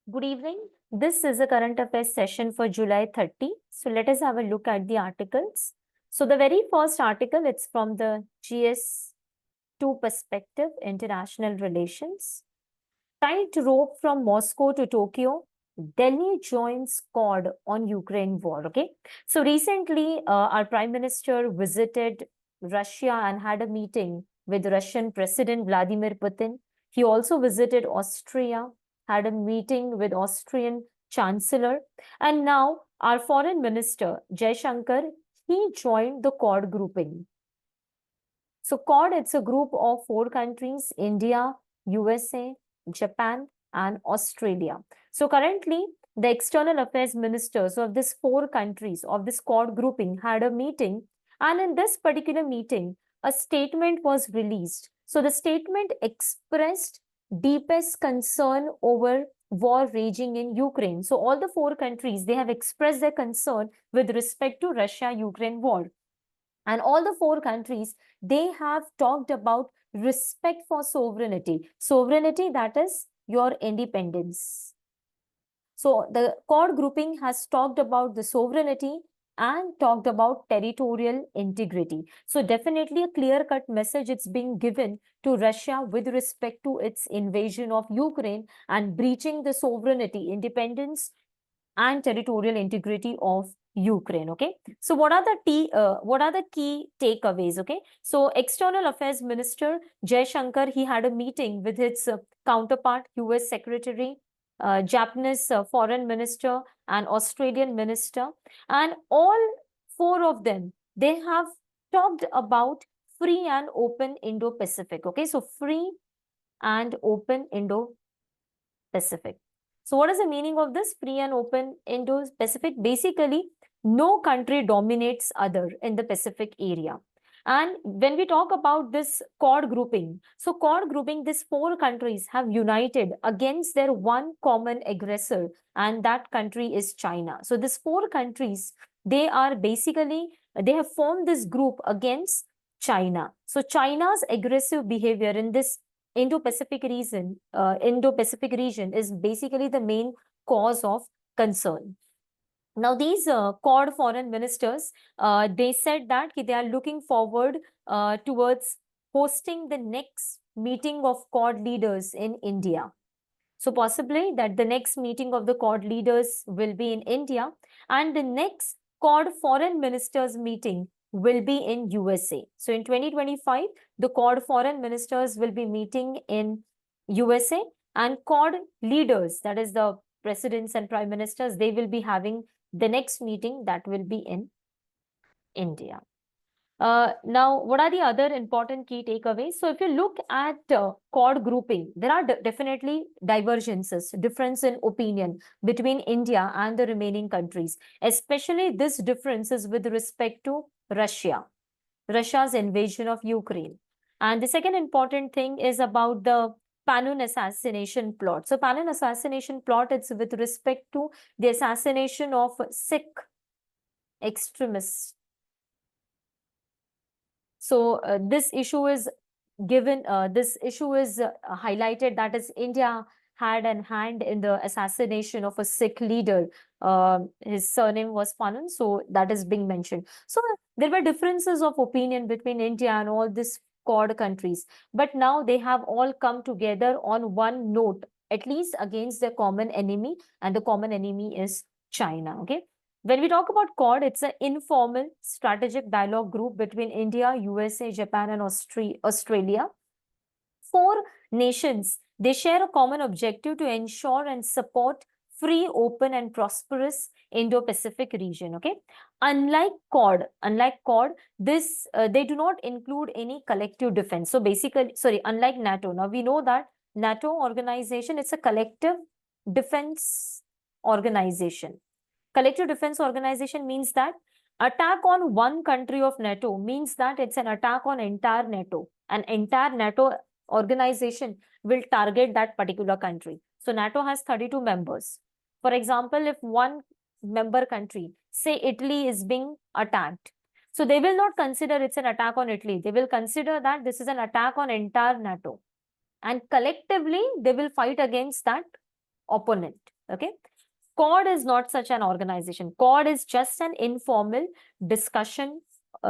Good evening. This is a current affairs session for July 30. So let us have a look at the articles. So the very first article, it's from the GS2 perspective, international relations. Tight rope from Moscow to Tokyo. Delhi joins Quad on Ukraine war. Okay. So recently, our Prime Minister visited Russia and had a meeting with Russian President Vladimir Putin. He also visited Austria, had a meeting with Austrian Chancellor. And now our Foreign Minister, Jaishankar, he joined the Quad grouping. So Quad, it's a group of 4 countries, India, USA, Japan, and Australia. So currently, the external affairs ministers of these 4 countries, of this Quad grouping, had a meeting. And in this particular meeting, a statement was released. So the statement expressed deepest concern over war raging in Ukraine. So all the 4 countries, they have expressed their concern with respect to Russia-Ukraine war. And all the 4 countries, they have talked about respect for sovereignty. Sovereignty, that is your independence. So the Quad grouping has talked about the sovereignty and talked about territorial integrity. So definitely a clear-cut message it's being given to Russia with respect to its invasion of Ukraine and breaching the sovereignty, independence, and territorial integrity of Ukraine. Okay, so what are the key takeaways? Okay, so External Affairs Minister Jaishankar, he had a meeting with his counterpart, US Secretary, Japanese Foreign Minister, and Australian Minister, and all 4 of them, they have talked about free and open Indo-Pacific. Okay, so free and open Indo-Pacific. So what is the meaning of this free and open Indo-Pacific? Basically, no country dominates other in the Pacific area. And when we talk about this Quad grouping, so Quad grouping, these 4 countries have united against their one common aggressor, and that country is China. So these 4 countries, they have formed this group against China. So China's aggressive behavior in this Indo-Pacific region is basically the main cause of concern. Now, these Quad foreign ministers, they said that they are looking forward towards hosting the next meeting of Quad leaders in India. So possibly that the next meeting of the Quad leaders will be in India, and the next Quad foreign ministers meeting will be in USA. So in 2025, the Quad foreign ministers will be meeting in USA, and Quad leaders, that is the presidents and prime ministers, they will be having the next meeting that will be in India. Now, what are the other important key takeaways? So, if you look at Quad grouping, there are definitely divergences, difference in opinion between India and the remaining countries. Especially this difference is with respect to Russia's invasion of Ukraine. And the second important thing is about the Panun assassination plot. So, Panun assassination plot, it's with respect to the assassination of Sikh extremists. So this issue is highlighted, that is India had an hand in the assassination of a Sikh leader. His surname was Panun, so that is being mentioned. So there were differences of opinion between India and all these Quad countries, but now they have all come together on one note, at least against their common enemy, and the common enemy is China. Okay. When we talk about Quad, it's an informal strategic dialogue group between India, USA, Japan, and Australia. 4 nations, they share a common objective to ensure and support free, open, and prosperous Indo-Pacific region. Okay, unlike Quad, this they do not include any collective defense. So basically, sorry, unlike NATO. Now we know that NATO organization, it's a collective defense organization. Collective defense organization means that attack on one country of NATO means that it's an attack on entire NATO. An entire NATO organization will target that particular country. So NATO has 32 members. For example, if one member country, say Italy, is being attacked, so they will not consider it's an attack on Italy. They will consider that this is an attack on entire NATO. And collectively, they will fight against that opponent. Okay. CORD is not such an organization. CORD is just an informal discussion,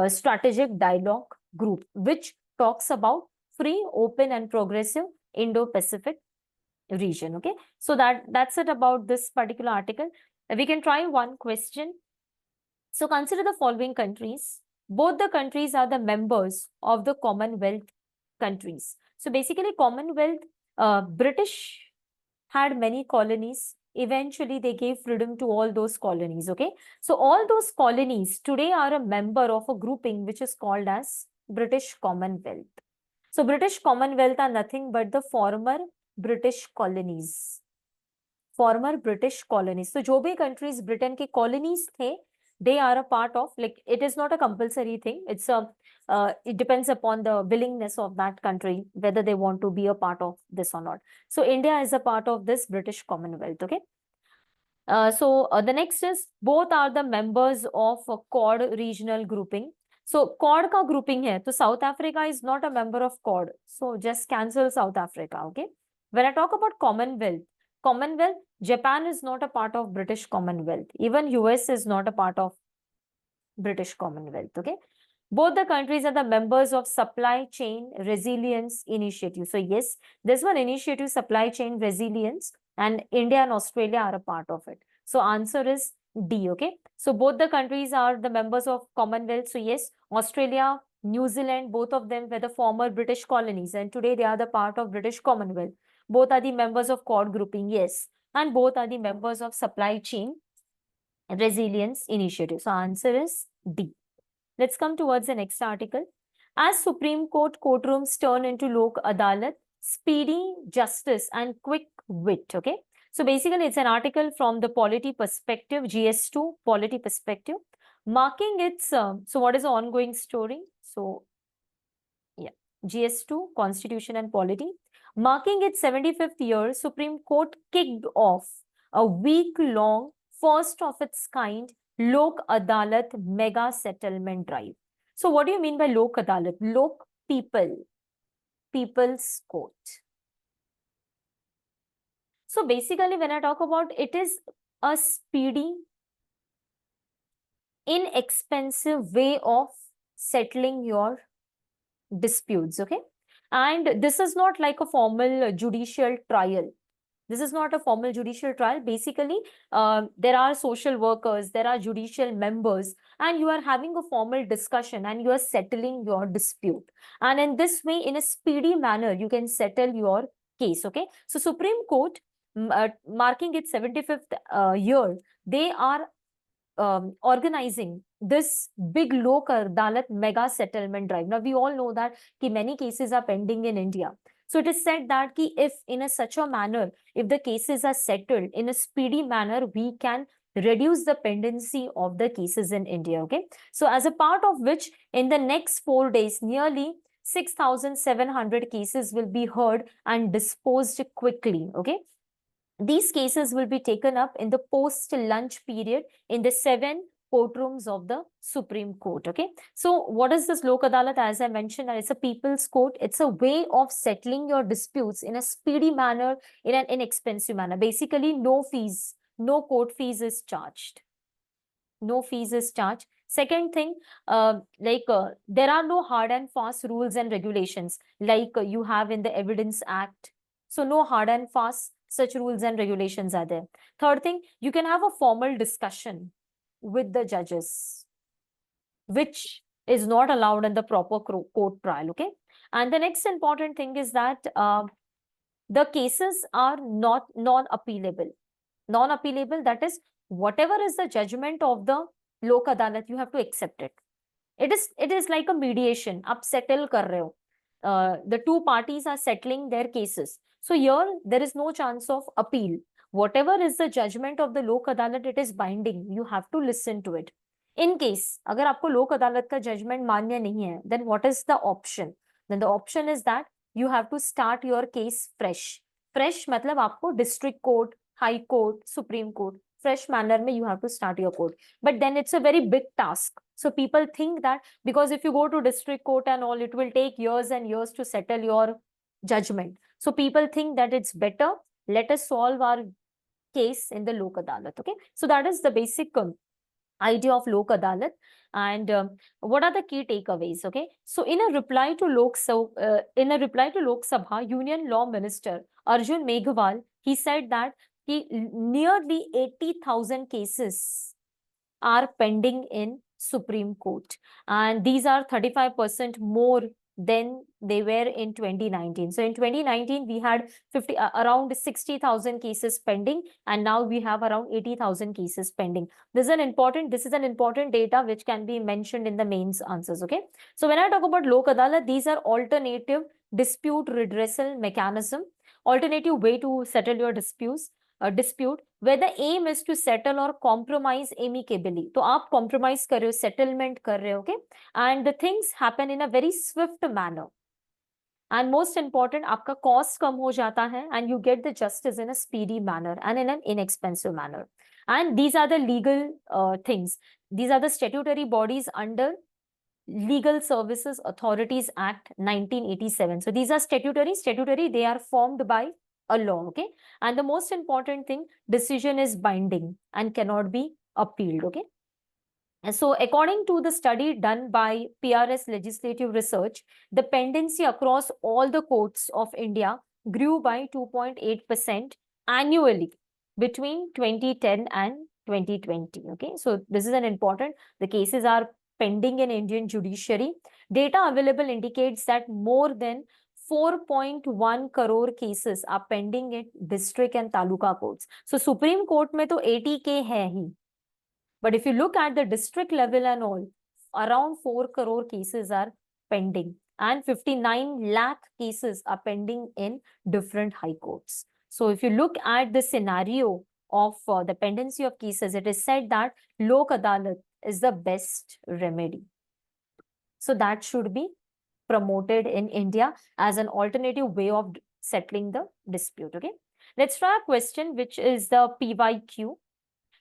strategic dialogue group, which talks about free, open, and progressive Indo-Pacific region. Okay, so that's it about this particular article. We can try one question. So consider the following countries. Both the countries are the members of the Commonwealth countries. So basically, Commonwealth, British had many colonies. Eventually, they gave freedom to all those colonies. Okay, so all those colonies today are a member of a grouping which is called as British Commonwealth. So British Commonwealth are nothing but the former British colonies. Former British colonies. So जो भी countries Britain के colonies थे, they are a part of, like, it is not a compulsory thing. It's a it depends upon the willingness of that country whether they want to be a part of this or not. So India is a part of this British Commonwealth. Okay. The next is both are the members of a CORD regional grouping. So CORD का grouping है, तो South Africa is not a member of CORD. So just cancel South Africa. Okay. When I talk about Commonwealth, Japan is not a part of British Commonwealth. Even US is not a part of British Commonwealth. Okay. Both the countries are the members of Supply Chain Resilience Initiative. So yes, this one initiative, Supply Chain Resilience, and India and Australia are a part of it. So answer is D. Okay. So both the countries are the members of Commonwealth. So yes, Australia, New Zealand, both of them were the former British colonies, and today they are the part of British Commonwealth. Both are the members of CORD grouping. Yes. And both are the members of Supply Chain Resilience Initiative. So answer is D. Let's come towards the next article. As Supreme Court courtrooms turn into Lok Adalat, speedy justice and quick wit. Okay. So basically, it's an article from the polity perspective, GS2 polity perspective, marking its. So what is the ongoing story? So yeah, GS2 Constitution and Polity, marking its 75th year, Supreme Court kicked off a week-long, first of its kind, Lok Adalat mega settlement drive. So what do you mean by Lok Adalat? Lok, people, people's court. So basically, when I talk about it, is a speedy, inexpensive way of settling your disputes. Okay. And this is not like a formal judicial trial. This is not a formal judicial trial. Basically, there are social workers, there are judicial members, and you are having a formal discussion and you are settling your dispute. And in this way, in a speedy manner, you can settle your case. Okay. So Supreme Court, marking its 75th year, they are organizing this big Lok Adalat mega settlement drive. Now, we all know that many cases are pending in India. So it is said that if in a such a manner, if the cases are settled in a speedy manner, we can reduce the pendency of the cases in India. Okay. So as a part of which, in the next 4 days, nearly 6,700 cases will be heard and disposed quickly. Okay. These cases will be taken up in the post-lunch period in the 7 courtrooms of the Supreme Court. Okay. So what is this Lok Adalat? As I mentioned, it's a people's court. It's a way of settling your disputes in a speedy manner, in an inexpensive manner. Basically, no fees, no court fees is charged. No fees is charged. Second thing, there are no hard and fast rules and regulations like you have in the Evidence Act. So no hard and fast such rules and regulations are there. Third thing, you can have a formal discussion with the judges, which is not allowed in the proper court trial. Okay. And the next important thing is that the cases are not non-appealable. Non-appealable, that is, whatever is the judgment of the Lok Adalat, you have to accept it. It is like a mediation. Up settle kar rahe ho. The two parties are settling their cases. So here there is no chance of appeal. Whatever is the judgment of the Lok Adalat, it is binding. You have to listen to it. In case अगर आपको लोक अदालत का judgement मान्य नहीं है, then what is the option? Then the option is that you have to start your case fresh. Fresh मतलब आपको district court, high court, supreme court, fresh manner में you have to start your court. But then it's a very big task. So people think that because if you go to district court and all, it will take years and years to settle your judgment. So people think that it's better, let us solve our case in the Lok Adalat. Okay, so that is the basic idea of Lok Adalat. And what are the key takeaways? Okay, so in a reply to Lok Sabha, Union Law Minister Arjun Meghwal, he said that nearly 80,000 cases are pending in Supreme Court, and these are 35% more than they were in 2019. So in 2019 we had around 60,000 cases pending, and now we have around 80,000 cases pending. This is an important data which can be mentioned in the mains answers. Okay, so when I talk about Lok Adalat, these are alternative dispute redressal mechanism, alternative way to settle your dispute where the aim is to settle or compromise amicably. तो आप compromise कर रहे हो, settlement कर रहे हो, okay? And the things happen in a very swift manner. And most important, आपका cost कम हो जाता है, and you get the justice in a speedy manner and in an inexpensive manner. And these are the legal things. These are the statutory bodies under Legal Services Authorities Act 1987. So these are statutory, they are formed by a law, okay? And the most important thing, decision is binding and cannot be appealed, okay? And so according to the study done by PRS Legislative Research, the pendency across all the courts of India grew by 2.8% annually between 2010 and 2020, okay? So this is an important, the cases are pending in Indian judiciary. Data available indicates that more than 4.1 crore cases are pending in district and taluka courts. So Supreme Court में तो 80K है ही. But if you look at the district level and all, around 4 crore cases are pending, and 59 lakh cases are pending in different high courts. So if you look at the scenario of the pendency of cases, it is said that Lok Adalat is the best remedy. So that should be promoted in India as an alternative way of settling the dispute. Okay, let's try a question which is the PYQ.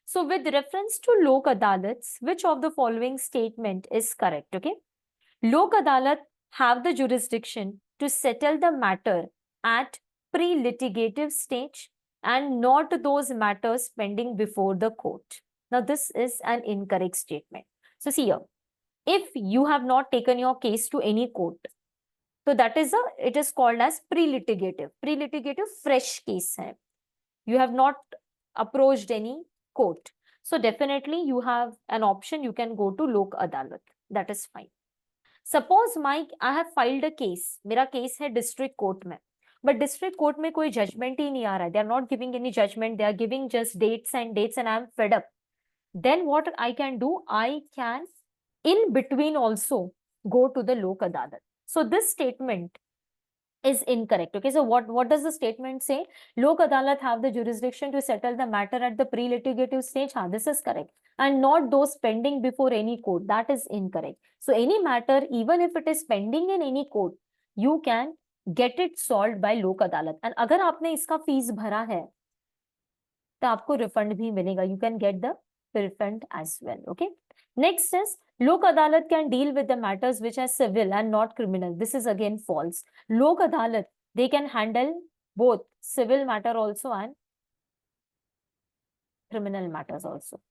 So with reference to Lok Adalats, which of the following statement is correct? Okay, Lok Adalat have the jurisdiction to settle the matter at pre-litigative stage and not those matters pending before the court. Now this is an incorrect statement. So see here, if you have not taken your case to any court, so that is it is called as pre-litigative. Pre-litigative fresh case hai. You have not approached any court. So definitely you have an option, you can go to Lok Adalat. That is fine. Suppose I have filed a case. मेरा case है district court में. But district court में कोई judgment ही नहीं आ रहा है. They are not giving any judgment. They are giving just dates and I am fed up. Then what I can do? I can in between also go to the Lok Adalat. So this statement is incorrect. Okay, so what does the statement say? Lok Adalat have the jurisdiction to settle the matter at the pre-litigative stage. This is correct. And not those pending before any court. That is incorrect. So any matter, even if it is pending in any court, you can get it solved by Lok Adalat. And अगर आपने इसका fees भरा है, तो आपको refund भी मिलेगा. You can get the refund as well. Okay. Next is Lok Adalat can deal with the matters which are civil and not criminal. This is again false. Lok Adalat, they can handle both civil matter also and criminal matters also.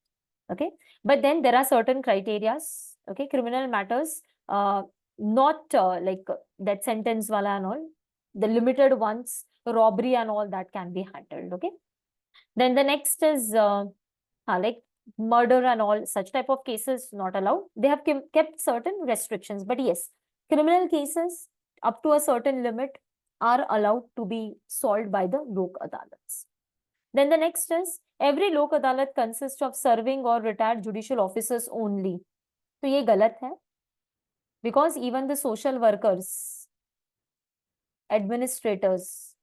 Okay, but then there are certain criterias. Okay, criminal matters, not like that sentence wala and all. The limited ones, robbery and all, that can be handled. Okay, then the next is like murder and all such type of cases not allowed. They have kept certain restrictions, but yes, criminal cases up to a certain limit are allowed to be solved by the Lok Adalats. Then the next is every Lok Adalat consists of serving or retired judicial officers only. So ये गलत है, because even the social workers, administrators,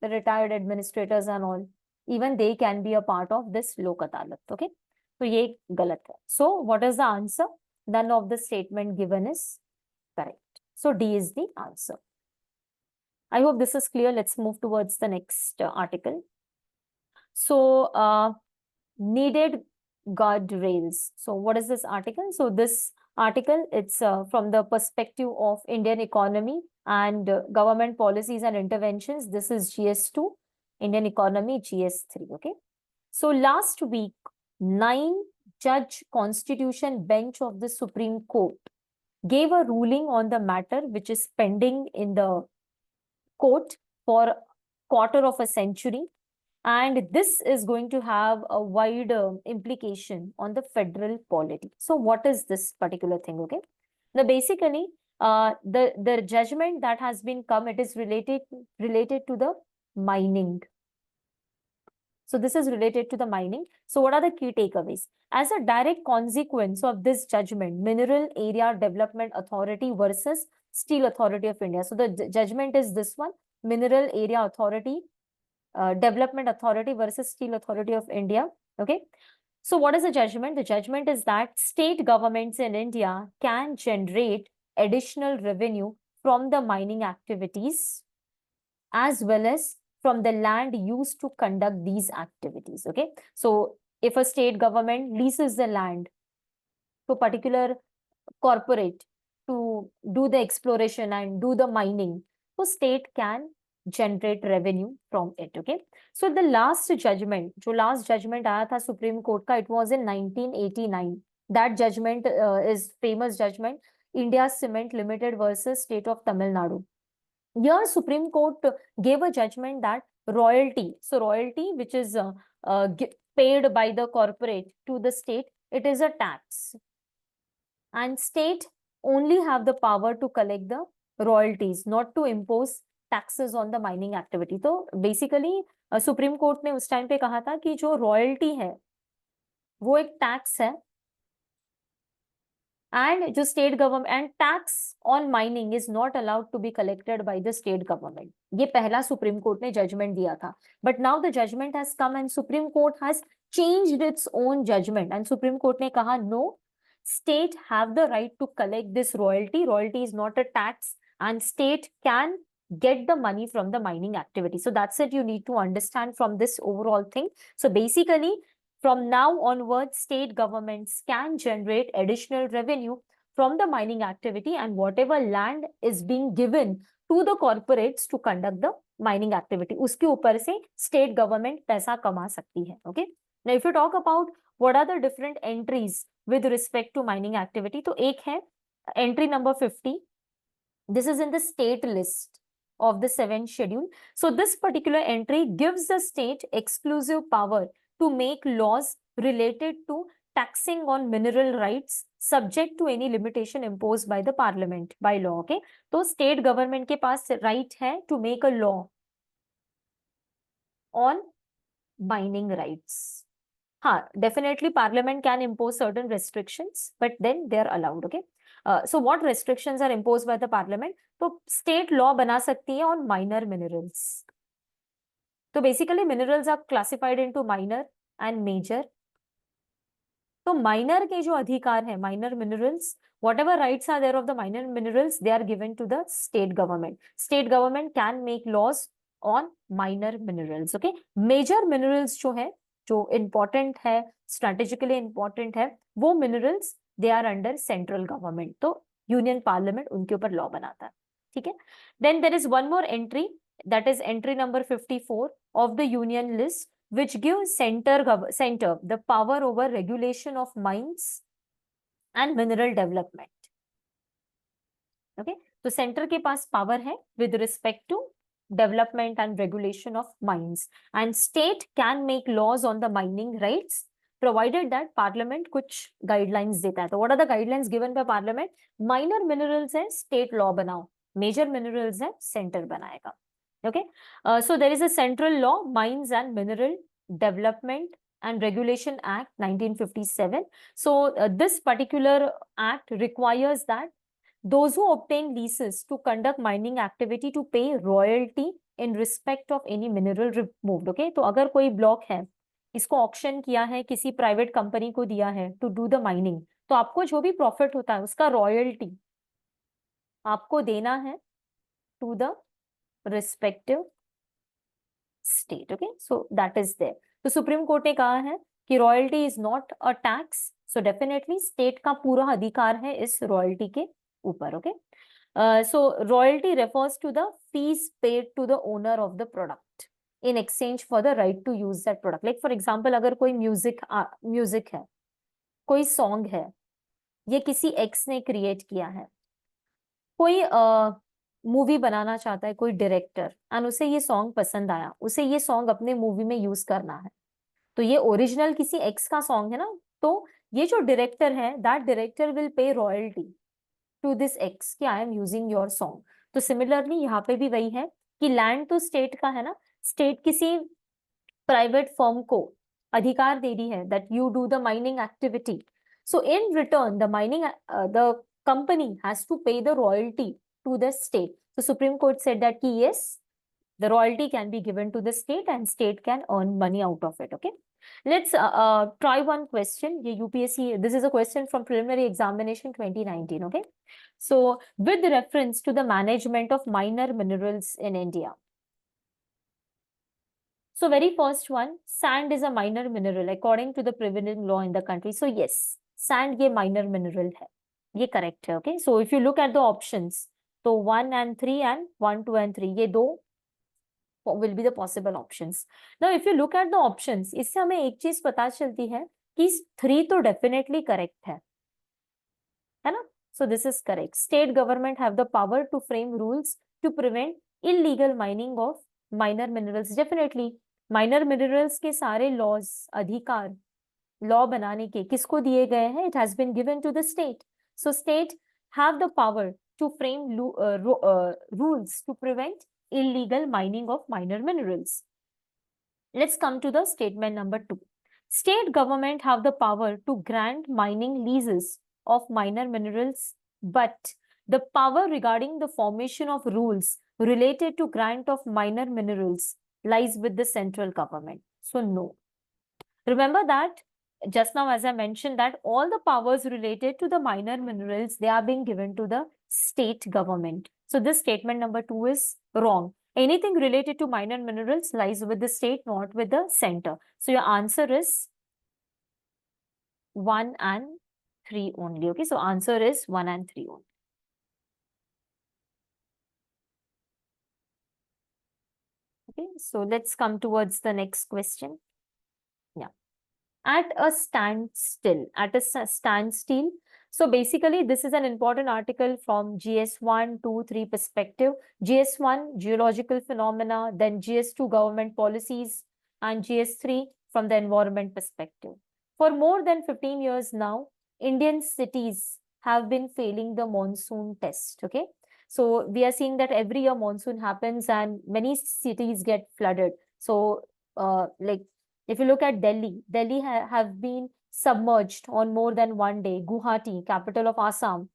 the retired administrators and all, even they can be a part of this Lok Adalat. Okay. So ये गलत है. So what is the answer? None of the statement given is correct. So D is the answer. I hope this is clear. Let's move towards the next article. So needed guardrails. So what is this article? So this article, it's from the perspective of Indian economy and government policies and interventions. This is GS2, Indian economy GS3. Okay. So last week, 9-judge constitution bench of the Supreme Court gave a ruling on the matter which is pending in the court for quarter of a century, and this is going to have a wide implication on the federal polity. So what is this particular thing? Okay, now basically the judgment that has been come, it is related to the mining. So this is related to the mining. So what are the key takeaways? As a direct consequence of this judgment, Mineral Area Development Authority versus Steel Authority of India. So the judgment is this one, Mineral Area Authority, Development Authority versus Steel Authority of India. Okay. So what is the judgment? The judgment is that state governments in India can generate additional revenue from the mining activities as well as from the land used to conduct these activities. Okay. So if a state government leases the land to a particular corporate to do the exploration and do the mining, so state can generate revenue from it. Okay. So the last judgment, जो last judgment आया था Supreme Court का, it was in 1989. That judgment is famous judgment, India Cement Limited versus State of Tamil Nadu. Here Supreme Court gave a judgment that royalty, so royalty which is paid by the corporate to the state, it is a tax, and state only have the power to collect the royalties, not to impose taxes on the mining activity. तो basically supreme Court ने उस time पे कहा था कि जो royalty है वो एक टैक्स है, and जो state government and tax on mining is not allowed to be collected by the state government. ये पहला सुप्रीम कोर्ट ने जजमेंट दिया था, but now the judgment has come and Supreme Court has changed its own judgment, and Supreme Court ने कहा no, state have the right to collect this royalty. Royalty is not a tax and state can get the money from the mining activity. So that's it you need to understand from this overall thing. So basically from now onwards, state governments can generate additional revenue from the mining activity, and whatever land is being given to the corporates to conduct the mining activity, उसके ऊपर से state government पैसा कमा सकती है. Okay. Now, if you talk about what are the different entries with respect to mining activity, तो एक है entry number 50. This is in the state list of the 7th schedule. So this particular entry gives the state exclusive power to make laws related to taxing on mineral rights subject to any limitation imposed by the parliament by law. Okay, तो state government के पास right है to make a law on mining rights. हाँ, definitely parliament can impose certain restrictions, but then they are allowed. Okay. So what restrictions are imposed by the parliament? तो state law बना सकती है on minor minerals. तो basically minerals are classified into minor and major. तो minor के जो अधिकार है, minor minerals, whatever rights are there of the minor minerals, they are given to the state government. State government can make laws on minor minerals. Okay. Major minerals जो है, जो important है, strategically important है, वो minerals they are under central government. तो union parliament उनके ऊपर law बनाता है. ठीक है. Then there is one more entry, that is entry number 54 of the union list, which gives center the power over regulation of mines and mineral development. Okay, so center के पास power है with respect to development and regulation of mines, and state can make laws on the mining rights provided that parliament कुछ guidelines देता है. तो what are the guidelines given by parliament? Minor minerals है state law बनाओ, major minerals है center बनाएगा. Okay, so there is a central law, Mines and Mineral Development and Regulation Act 1957. So this particular act requires that those who obtain leases to conduct mining activity to pay royalty in respect of any mineral removed. Okay, तो अगर कोई block है, इसको auction किया है, किसी private company को दिया है टू डू द माइनिंग, तो आपको जो भी प्रॉफिट होता है उसका रॉयल्टी आपको देना है to the respective state. Okay, so that is there. तो सुप्रीम कोर्ट ने कहा है कि royalty is not a tax, so definitely state का पूरा अधिकार है इस रॉयल्टी के ऊपर. Okay, so royalty refers to the fee paid to the owner of the product. in exchange for the right to use that product. Like for example, अगर कोई music है, कोई सॉन्ग है, ये किसी एक्स ने क्रिएट किया है, कोई मूवी बनाना चाहता है कोई डायरेक्टर, एंड उसे ये सॉन्ग पसंद आया, उसे ये सॉन्ग अपने मूवी में यूज करना है, तो ये ओरिजिनल किसी एक्स का सॉन्ग है ना, तो ये जो डायरेक्टर है, that director will pay royalty to this x कि I am using your song. तो सिमिलरली यहाँ पे भी वही है कि लैंड तो स्टेट का है ना, स्टेट किसी प्राइवेट फर्म को अधिकार दे रही है that you do the mining activity, so in return the company has to pay the royalty to the state. So Supreme Court said that yes, the royalty can be given to the state and state can earn money out of it. Okay, let's try one question. ये UPSC, this is a question from preliminary examination 2019. Okay, so with reference to the management of minor minerals in India, so very first one, sand is a minor mineral according to the prevailing law in the country. So yes, sand ये minor mineral है, ये correct है. Okay, so if you look at the options, तो 1 and 3 and 1, 2 and 3 ये दो will be the possible options. Now if you look at the options, इससे हमें एक चीज पता चलती है कि 3 तो definitely correct है ना? So this is correct. State government have the power to frame rules to prevent illegal mining of minor minerals. Definitely minor minerals के सारे laws, अधिकार law बनाने के किसको दिए गए हैं? It has been given to the state. So state have the power to frame rules to prevent illegal mining of minor minerals. Let's come to the statement number 2. State government have the power to grant mining leases of minor minerals, but the power regarding the formation of rules related to grant of minor minerals lies with the central government. So no. Remember that just now, as I mentioned, that all the powers related to the minor minerals, they are being given to the state government. So this statement number 2 is wrong. Anything related to minor minerals lies with the state, not with the center. So your answer is 1 and 3 only. Okay, so answer is 1 and 3 only. Okay, so let's come towards the next question. Yeah. At a standstill, So basically, this is an important article from GS1, 2, 3 perspective. GS1, geological phenomena, then GS2, government policies, and GS3 from the environment perspective. For more than 15 years now, Indian cities have been failing the monsoon test. Okay, so we are seeing that every year monsoon happens and many cities get flooded. So like if you look at Delhi, have been submerged on more than one day. Guwahati, capital of Assam,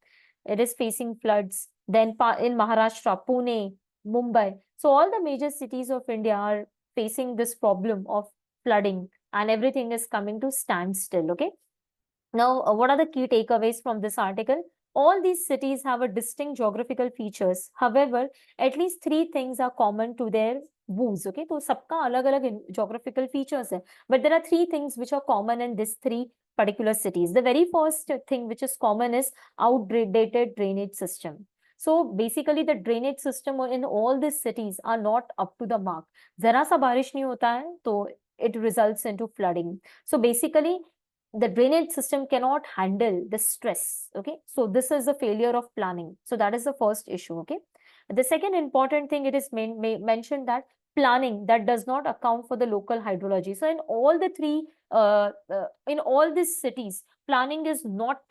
it is facing floods. Then in Maharashtra, Pune, Mumbai. So all the major cities of India are facing this problem of flooding and everything is coming to standstill. Okay. Now, what are the key takeaways from this article? All these cities have a distinct geographical features. However, at least 3 things are common to their woos. Okay, तो सबका अलग-अलग geographical features है. But there are 3 things which are common in these 3 particular cities. The very first thing which is common is outdated drainage system. So basically the drainage system in all these cities are not up to the mark. जरा सा बारिश नहीं होता है तो it results into flooding. So basically the drainage system cannot handle the stress. Okay, so this is a failure of planning. So that is the first issue. Okay, the second important thing, it is mentioned that planning that does not account for the local hydrology. So in all the 3 in all these cities, planning is not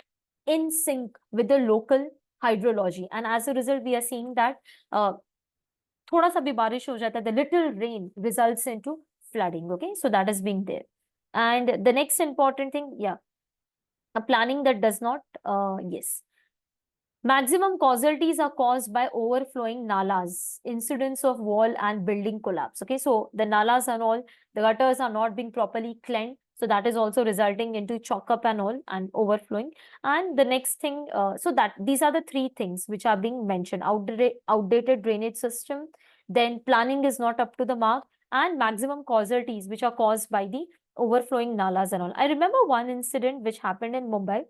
in sync with the local hydrology, and as a result we are seeing that thoda sa bhi barish ho jata hai, the little rain results into flooding. Okay, so that is being there. And the next important thing, yeah, a planning that does not, yes. Maximum casualties are caused by overflowing nalas, incidents of wall and building collapse. Okay, so the nalas and all, the gutters are not being properly cleaned. So that is also resulting into chalk up and all and overflowing. And the next thing, so that these are the 3 things which are being mentioned: outdated drainage system, then planning is not up to the mark, and maximum casualties which are caused by the overflowing nalas and all. I remember one incident which happened in Mumbai.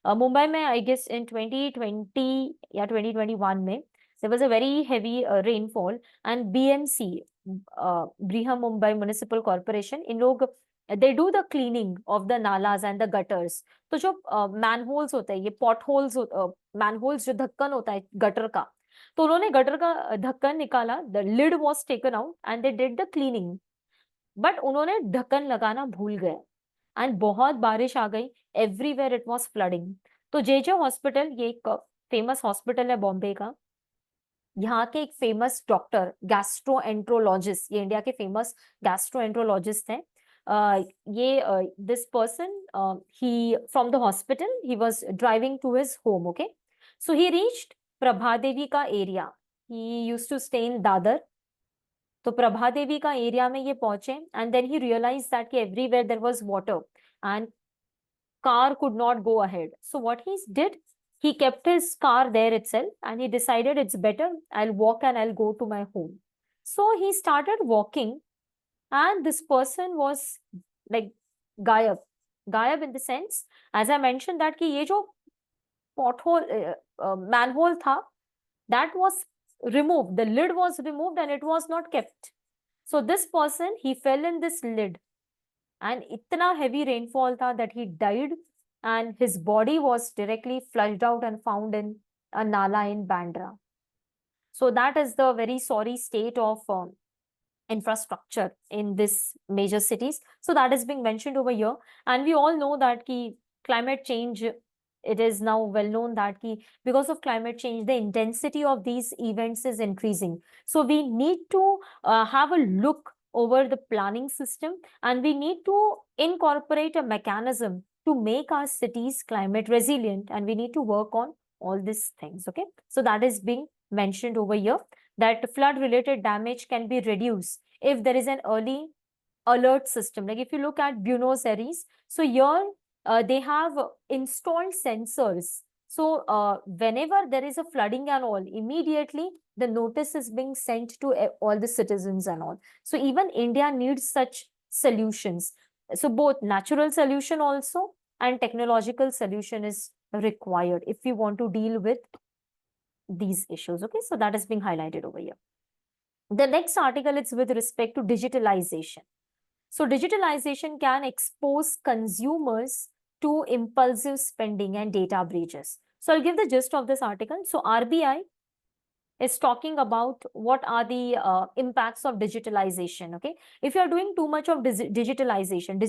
Mumbai mein, I guess in 2020 या 2021 में there was a very heavy rainfall and BMC, Briha Mumbai Municipal Corporation, इन लोग they do the cleaning of the nalas and the gutters. तो जो manholes होते हैं, ये potholes, manholes जो ढक्कन होता है गटर का, तो उन्होंने गटर का ढक्कन निकाला, the lid was taken out and they did the cleaning, but उन्होंने ढक्कन लगाना भूल गए एंड बहुत बारिश आ गई, एवरीवेयर इट वाज फ्लडिंग। तो जेजे हॉस्पिटल, ये एक फेमस हॉस्पिटल है बॉम्बे का, यहाँ के एक फेमस डॉक्टर गैस्ट्रोएंट्रोलॉजिस्ट, ये इंडिया के फेमस गैस्ट्रोएंट्रोलॉजिस्ट हैं, ये this person he from the hospital he was driving to his home, okay, so he reached Prabha Devi का area, he used to stay in Dadar. तो प्रभा देवी का एरिया में ये पहुंचे and then he realise that कि everywhere there was water and car could not go ahead. So what he did, he kept his car there itself and he decided it's better, I'll walk and I'll go to my home. So he started walking and this person was like gayab in the sense, as I mentioned that कि ये जो pothole, manhole था, that was removed, the lid was removed and it was not kept. So this person, he fell in this lid and इतना heavy rainfall था that he died and his body was directly flushed out and found in a nala in Bandra. So that is the very sorry state of infrastructure in this major cities. So that is being mentioned over here, and we all know that ki climate change, it is now well known that ki because of climate change the intensity of these events is increasing. So we need to have a look over the planning system and we need to incorporate a mechanism to make our cities climate resilient, and we need to work on all these things, okay. So that is being mentioned over here, that flood related damage can be reduced if there is an early alert system. Like if you look at Buenos Aires, so here they have installed sensors. So whenever there is a flooding and all, immediately the notice is being sent to all the citizens and all. So even India needs such solutions. So both natural solution also and technological solution is required if we want to deal with these issues, okay. So that is being highlighted over here. The next article is with respect to digitalization. So digitalization can expose consumers to impulsive spending and data breaches. So I'll give the gist of this article. So RBI is talking about what are the impacts of digitalization, okay. If you are doing too much of digitalization,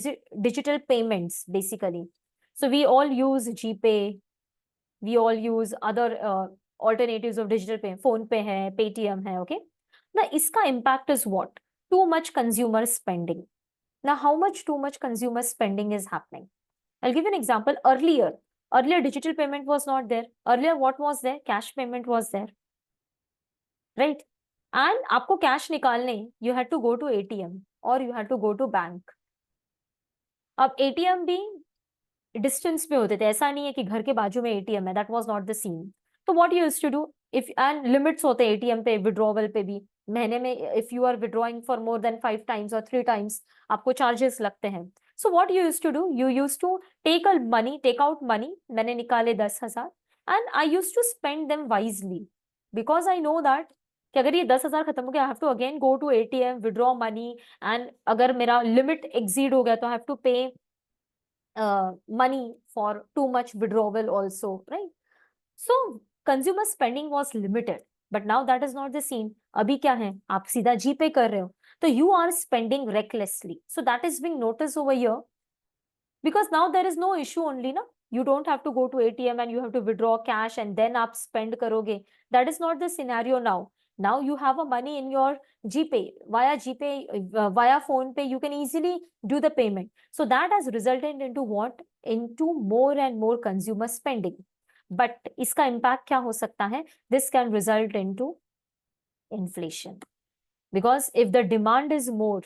digital payments basically, so we all use GPay, we all use other alternatives of digital payment, phone pay hai, Paytm hai, okay. Now iska impact is what? Too much consumer spending. Now how much too much consumer spending is happening? I'll give an example. Earlier digital payment was not there. Earlier what was there? Cash payment was there, right? And आपको cash निकालने, you had to go to ATM or you had to go to bank. अब ATM भी distance पे होते थे, ऐसा नहीं है कि घर के बाजू में एटीएम है, that was not the scene. तो what you used to do, if and limits होते हैं एटीएम पे, विड्रॉवल पे भी, महीने में if you are withdrawing for more than 5 times और 3 टाइम्स आपको चार्जेस लगते हैं। So what you used to do, you used to take out money, मैंने निकाले 10,000 and I used to spend them wisely, because I know that कि अगर ये 10,000 खत्म हो गया, I have to again go to ATM, withdraw money, and अगर मेरा लिमिट एक्सीड हो गया तो I have to pay money for too much withdrawal also, right? So consumer spending was limited, but now that is not the scene. अभी क्या है, आप सीधा GPay कर रहे हो, तो you are spending recklessly. So that is being noticed over here, because now there is no issue only, na? You don't have to go to ATM and you have to withdraw cash and then आप spend करोगे. That is not the scenario now. Now you have a money in your GPay, via phone pay, you can easily do the payment. So that has resulted into what? Into more and more consumer spending. But इसका impact क्या हो सकता है? This can result into inflation. Because if the demand is more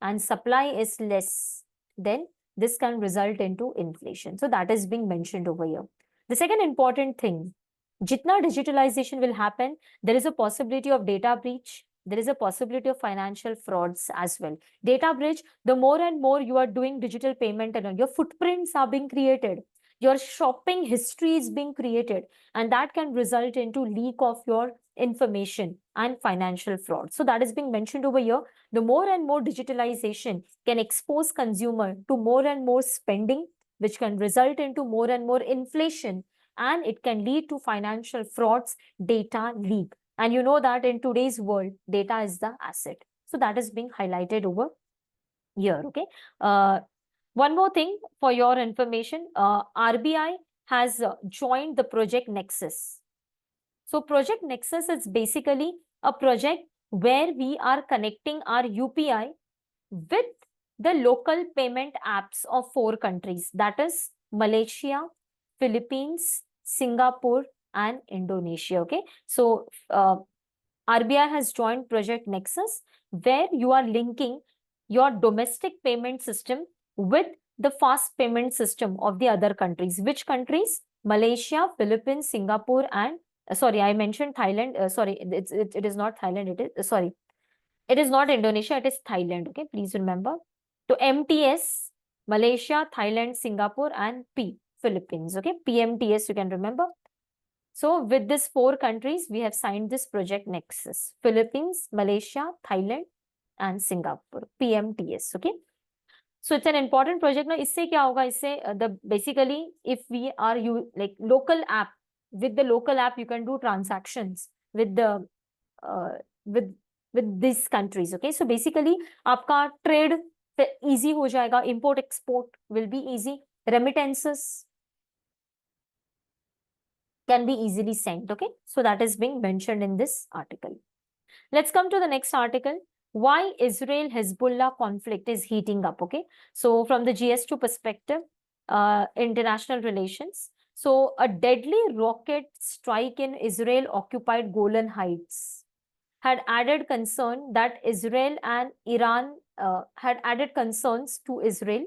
and supply is less, then this can result into inflation. So that is being mentioned over here. The second important thing, jitna digitalization will happen, there is a possibility of data breach, there is a possibility of financial frauds as well. Data breach, the more and more you are doing digital payment and your footprints are being created, your shopping history is being created, and that can result into leak of your information and financial fraud. So that is being mentioned over here. The more and more digitalization can expose consumer to more and more spending, which can result into more and more inflation, and it can lead to financial frauds, data leak. And you know that in today's world, data is the asset. So that is being highlighted over here, okay? One more thing for your information, RBI has joined the Project Nexus. So Project Nexus is basically a project where we are connecting our UPI with the local payment apps of 4 countries, that is Malaysia, Philippines, Singapore, and Indonesia, okay? So RBI has joined Project Nexus, where you are linking your domestic payment system with the fast payment system of the other countries. Which countries? Malaysia, Philippines, Singapore, and sorry, I mentioned Thailand. Sorry, it is not Thailand. It is sorry, it is not Indonesia. It is Thailand. Okay, please remember. So MTS, Malaysia, Thailand, Singapore, and P, Philippines. Okay, PMTS you can remember. So with these 4 countries, we have signed this Project Nexus: Philippines, Malaysia, Thailand, and Singapore, PMTS. Okay. So it's an important project. Now, isse kya hoga? Isse the basically, if we are like local app, with the local app, you can do transactions with the uh, with with these countries. Okay. So basically, आपका trade easy हो जाएगा. Import export will be easy. Remittances can be easily sent. Okay. So that is being mentioned in this article. Let's come to the next article. Why Israel-Hezbollah conflict is heating up. Okay. So from the GS2 perspective, international relations. So a deadly rocket strike in Israel-occupied Golan Heights had added concern that Israel and Iran had added concerns to Israel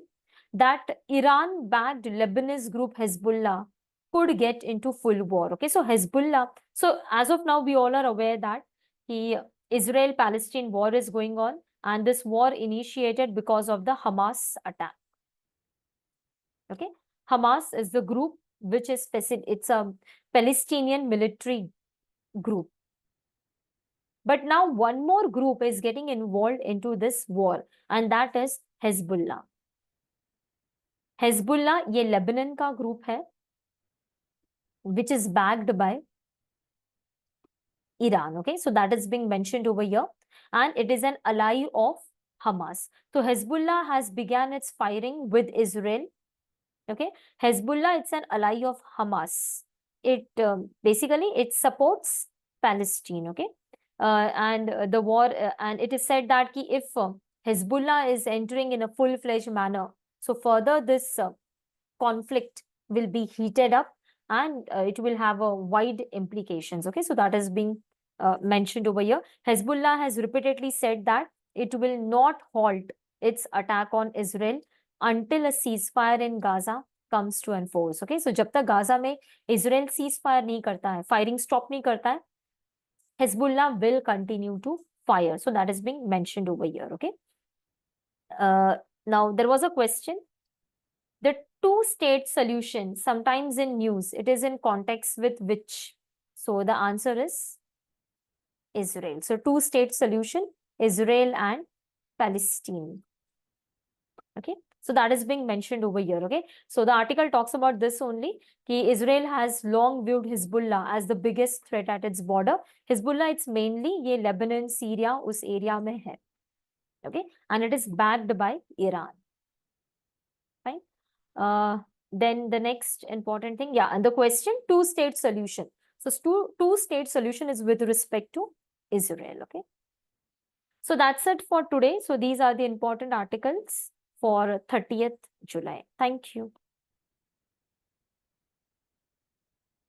that Iran-backed Lebanese group Hezbollah could get into full war. Okay, so Hezbollah. So as of now, we all are aware that the Israel-Palestine war is going on, and this war initiated because of the Hamas attack. Okay, Hamas is the group which is specific. It's a Palestinian military group. But now one more group is getting involved into this war, and that is Hezbollah. Hezbollah ये Lebanon का group है, which is backed by Iran. Okay, so that is being mentioned over here, and it is an ally of Hamas. So Hezbollah has begun its firing with Israel. Okay, Hezbollah, it's an ally of Hamas. It basically it supports Palestine. Okay, and the war, and it is said that if Hezbollah is entering in a full-fledged manner, so further this conflict will be heated up, and it will have a wide implications. Okay, so that is being mentioned over here. Hezbollah has repeatedly said that it will not halt its attack on Israel until a ceasefire in Gaza comes to enforce. Okay, so जब तक Gaza में Israel ceasefire नहीं करता है, firing stop नहीं करता है, Hezbollah will continue to fire. So that is being mentioned over here. Okay. Now there was a question. The two-state solution, sometimes in news, it is in context with which? So the answer is Israel. So two-state solution, Israel and Palestine. Okay. So that is being mentioned over here. Okay. So the article talks about this only. Ki Israel has long viewed Hezbollah as the biggest threat at its border. Hezbollah, it's mainly ye Lebanon, Syria, us area mein hai. Okay. And it is backed by Iran. Fine. Then the next important thing, yeah, and the question, two-state solution. So two-state solution is with respect to Israel. Okay. So that's it for today. So these are the important articles for 30th July. Thank you.